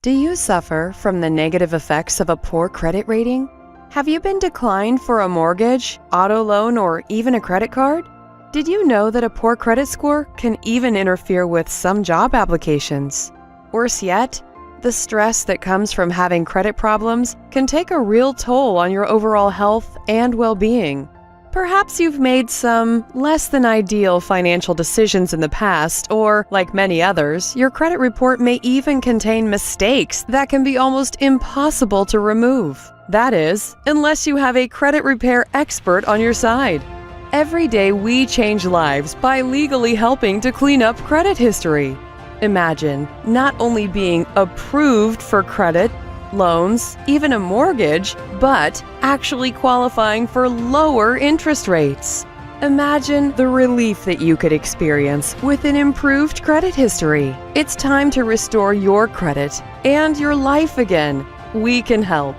Do you suffer from the negative effects of a poor credit rating? Have you been declined for a mortgage, auto loan, or even a credit card? Did you know that a poor credit score can even interfere with some job applications? Worse yet, the stress that comes from having credit problems can take a real toll on your overall health and well-being. Perhaps you've made some less than ideal financial decisions in the past, or, like many others, your credit report may even contain mistakes that can be almost impossible to remove. That is, unless you have a credit repair expert on your side. Every day we change lives by legally helping to clean up credit history. Imagine not only being approved for credit, loans, even a mortgage, but actually qualifying for lower interest rates. Imagine the relief that you could experience with an improved credit history. It's time to restore your credit and your life again. We can help.